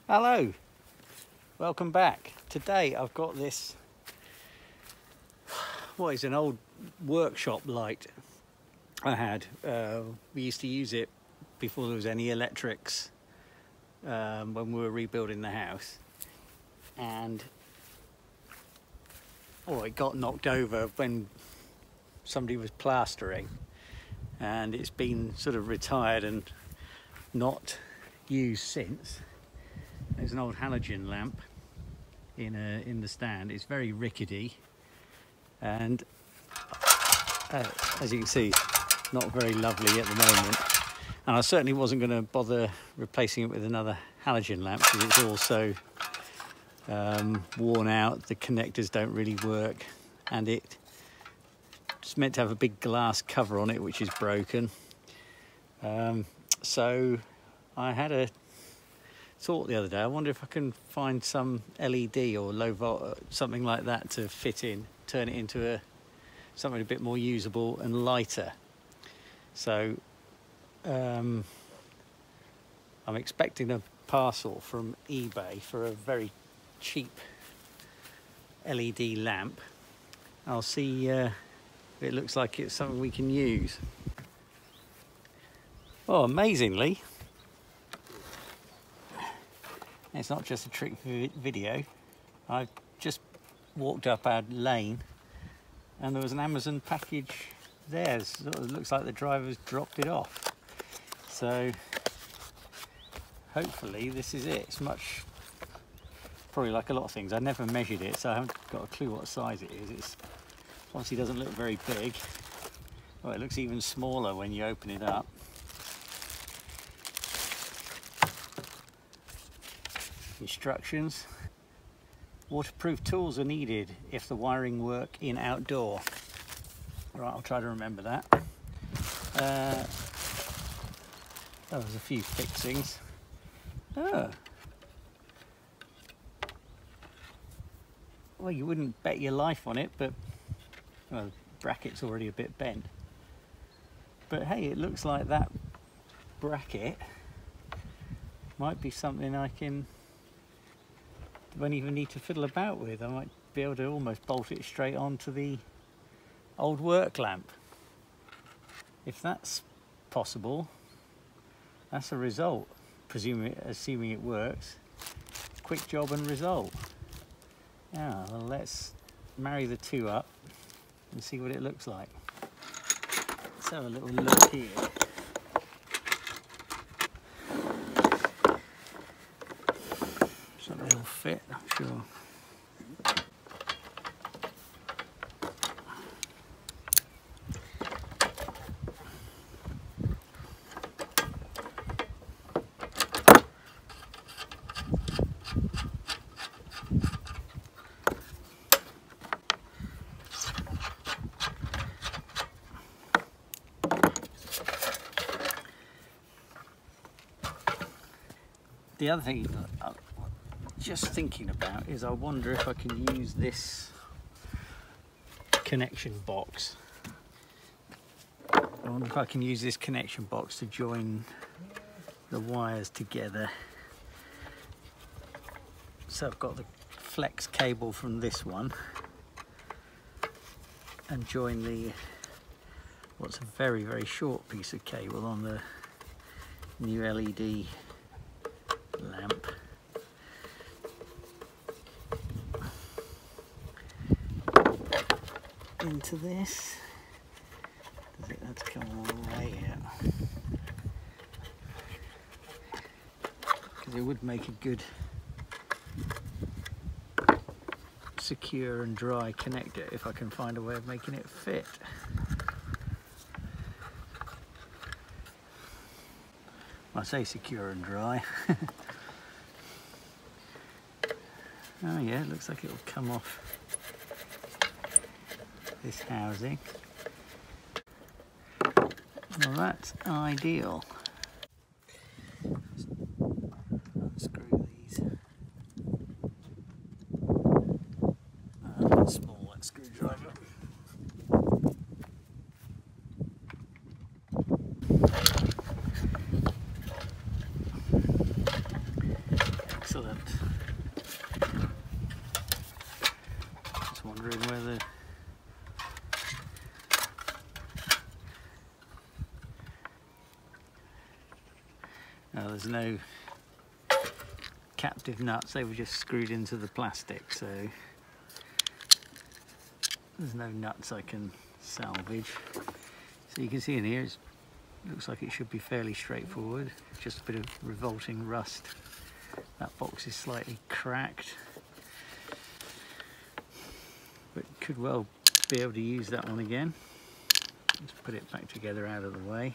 Hello, welcome back. Today I've got this, what is an old workshop light I had. We used to use it before there was any electrics when we were rebuilding the house, and it got knocked over when somebody was plastering, and it's been sort of retired and not used since. There's an old halogen lamp in the stand. It's very rickety, and as you can see, not very lovely at the moment. And I certainly wasn't going to bother replacing it with another halogen lamp because it's also worn out. The connectors don't really work, and it's meant to have a big glass cover on it, which is broken. So I had a thought the other day, I wonder if I can find some LED or low volt, something like that, to fit in, turn it into something a bit more usable and lighter. So I'm expecting a parcel from eBay for a very cheap LED lamp. I'll see if it looks like it's something we can use. Oh, amazingly, it's not just a trick video. I just walked up our lane and there was an Amazon package there. So it looks like the driver's dropped it off. So hopefully this is it. It's probably like a lot of things. I never measured it, so I haven't got a clue what size it is. It obviously doesn't look very big. Oh, it looks even smaller when you open it up. Instructions. Waterproof tools are needed if the wiring work in outdoor. Right, I'll try to remember that. There's a few fixings. Oh. Well, you wouldn't bet your life on it, but well, the bracket's already a bit bent. But hey, it looks like that bracket might be something I won't even need to fiddle about with. I might be able to almost bolt it straight onto the old work lamp. If that's possible, that's a result. Assuming it works. Quick job and result. Now, well, let's marry the two up and see what it looks like. Let's have a little look here. Something will fit, I'm sure. The other thing I'm just thinking about is I wonder if I can use this connection box. I wonder if I can use this connection box to join the wires together. So I've got the flex cable from this one and join what's a very, very short piece of cable on the new LED lamp. Into this. Does it have to come all the way out? Because it would make a good secure and dry connector if I can find a way of making it fit. I say secure and dry. Oh yeah, it looks like it will come off this housing. Well, that's ideal. Unscrew these. Small one screwdriver. Excellent. Just wondering whether no, there's no captive nuts, they were just screwed into the plastic, so there's no nuts I can salvage. So you can see in here it looks like it should be fairly straightforward, just a bit of revolting rust. That box is slightly cracked, but could well be able to use that one again. Let's put it back together out of the way.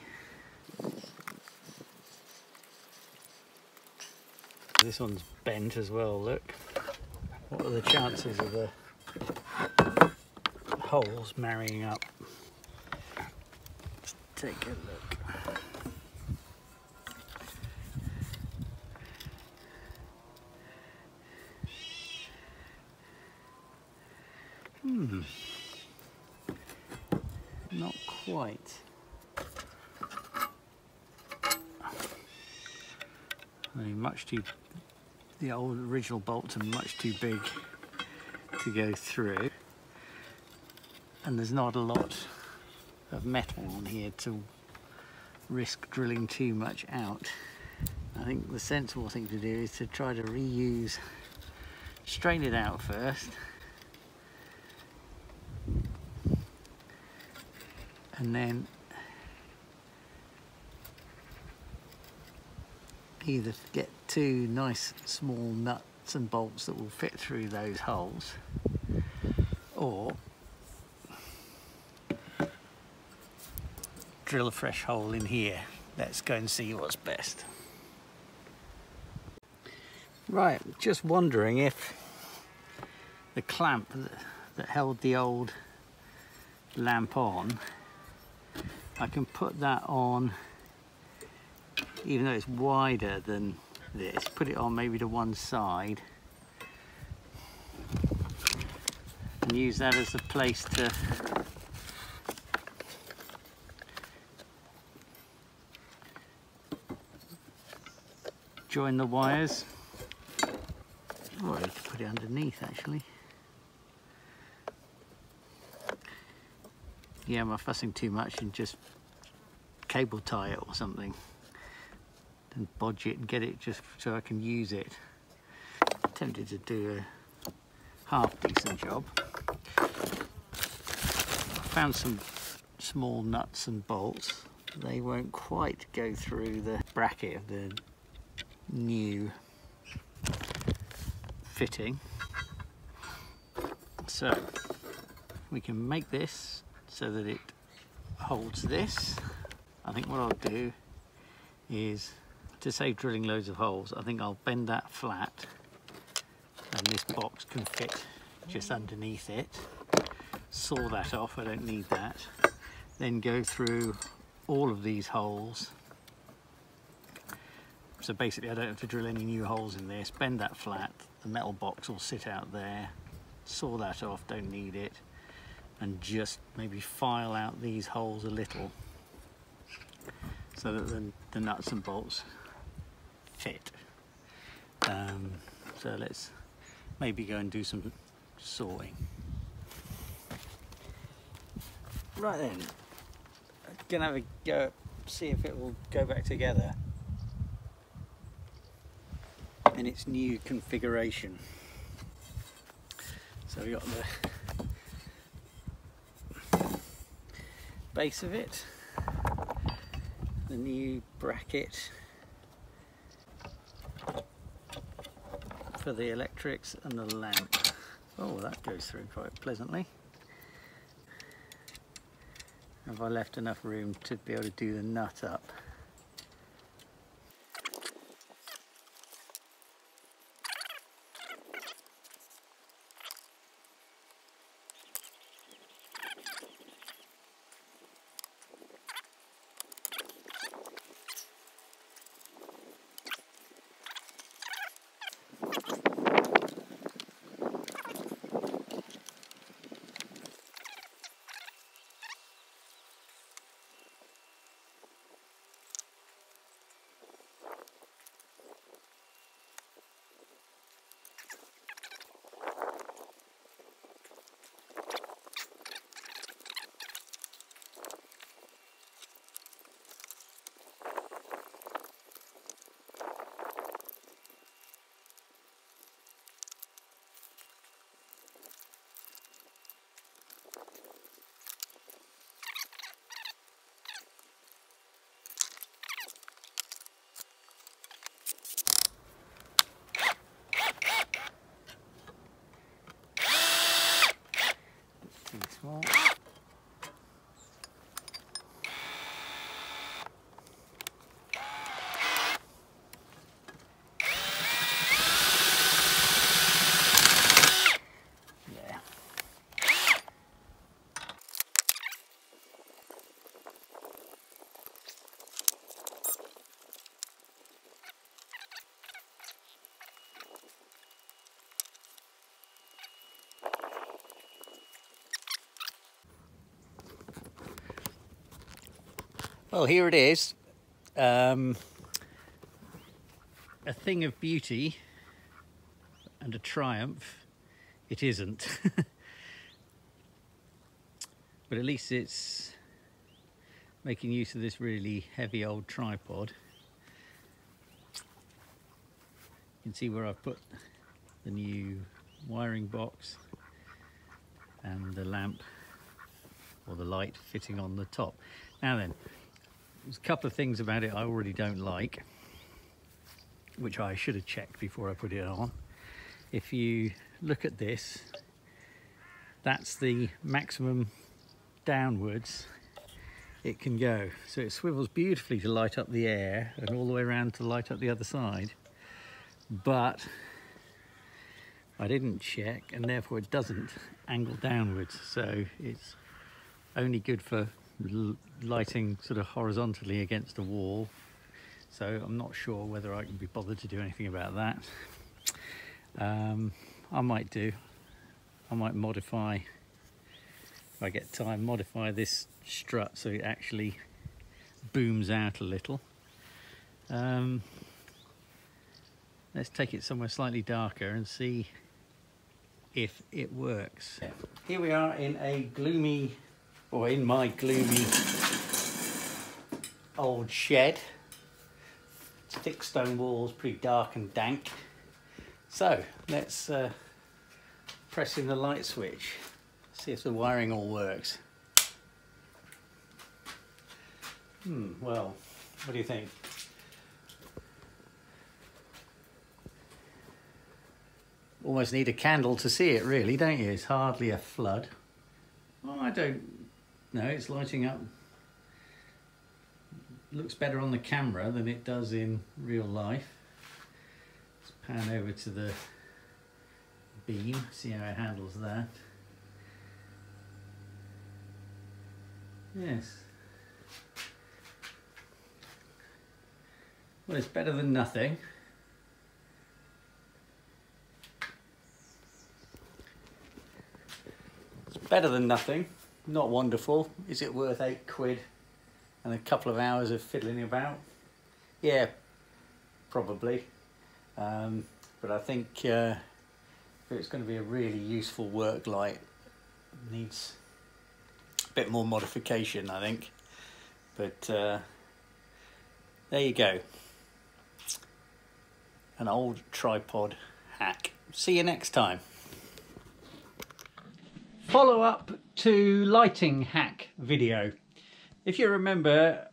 This one's bent as well, look. What are the chances of the holes marrying up? Let's take a look. Not quite. I mean, the old original bolts are much too big to go through, and there's not a lot of metal on here to risk drilling too much out. I think the sensible thing to do is to try to reuse, strain it out first, and then either get two nice small nuts and bolts that will fit through those holes, or drill a fresh hole in here. Let's go and see what's best. Right, just wondering if the clamp that held the old lamp on, I can put that on, even though it's wider than this, put it on maybe to one side and use that as a place to join the wires. Or you could put it underneath actually. Yeah, am I fussing too much and just cable tie it or something and bodge it and get it just so I can use it? I'm tempted to do a half decent job. I found some small nuts and bolts. They won't quite go through the bracket of the new fitting, so we can make this so that it holds this. I think what I'll do is, to save drilling loads of holes, I think I'll bend that flat and this box can fit just underneath it. Saw that off, I don't need that. Then go through all of these holes. So basically I don't have to drill any new holes in this. Bend that flat, the metal box will sit out there. Saw that off, don't need it. And just maybe file out these holes a little so that the nuts and bolts fit. So let's maybe go and do some sawing. Right then, I'm gonna have a go, see if it will go back together in its new configuration. So we got the base of it, the new bracket for the electrics, and the lamp. Oh, that goes through quite pleasantly. Have I left enough room to be able to do the nut up? more. Yeah. Well, here it is. A thing of beauty and a triumph. It isn't. But at least it's making use of this really heavy old tripod. You can see where I've put the new wiring box and the lamp or the light fitting on the top. Now then, there's a couple of things about it I already don't like, which I should have checked before I put it on. If you look at this, that's the maximum downwards it can go. So it swivels beautifully to light up the air and all the way around to light up the other side. But I didn't check, and therefore it doesn't angle downwards. So it's only good for lighting sort of horizontally against a wall. So I'm not sure whether I can be bothered to do anything about that. I might modify, if I get time, modify this strut so it actually booms out a little. Let's take it somewhere slightly darker and see if it works. Here we are in a gloomy, or in my gloomy old shed. Thick stone walls, pretty dark and dank. So let's press in the light switch, see if the wiring all works. Well, what do you think? Almost need a candle to see it, really, don't you? It's hardly a flood. Oh, I don't know, it's lighting up. Looks better on the camera than it does in real life. Let's pan over to the beam, see how it handles that. Yes. Well, it's better than nothing. It's better than nothing. Not wonderful. Is it worth £8 and a couple of hours of fiddling about? Yeah, probably. But I think if it's going to be a really useful work light, it needs a bit more modification, I think. But there you go. An old tripod hack. See you next time. Follow up to lighting hack video. If you remember,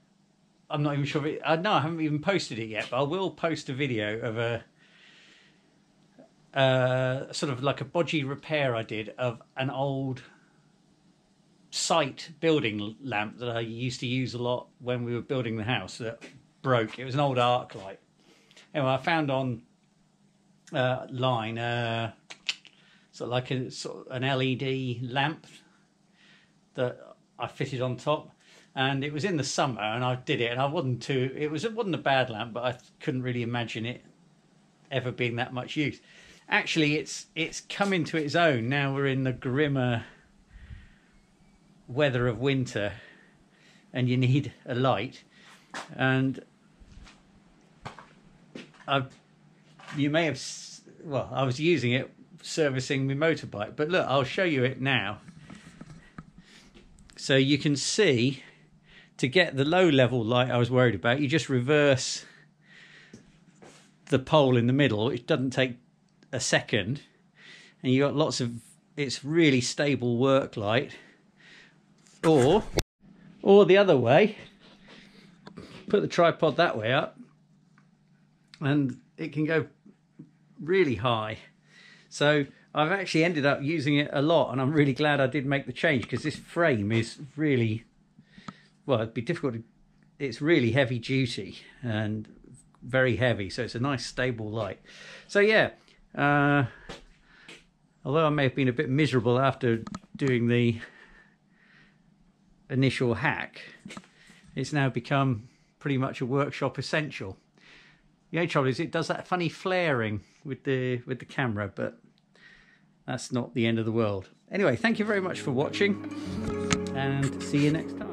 I'm not even sure if it, no, I haven't even posted it yet, but I will post a video of a sort of like a bodgy repair I did of an old site building lamp that I used to use a lot when we were building the house that broke. It was an old arc light. Anyway, I found on line sort of like an LED lamp that I fitted on top. And it was in the summer, and I did it, and it wasn't a bad lamp, but I couldn't really imagine it ever being that much use. Actually, it's come into its own. Now we're in the grimmer weather of winter, and you need a light. And you may have, well, I was using it servicing my motorbike, but look, I'll show you it now. So you can see, to get the low level light I was worried about, you just reverse the pole in the middle. It doesn't take a second, and you got lots of, it's really stable work light. Or the other way, put the tripod that way up and it can go really high. So I've actually ended up using it a lot, and I'm really glad I did make the change, because this frame is really, well, it'd be difficult to, it's really heavy duty and very heavy, so it's a nice stable light. So yeah, although I may have been a bit miserable after doing the initial hack, it's now become pretty much a workshop essential. The only trouble is it does that funny flaring with the camera, but that's not the end of the world. Anyway, thank you very much for watching, and see you next time.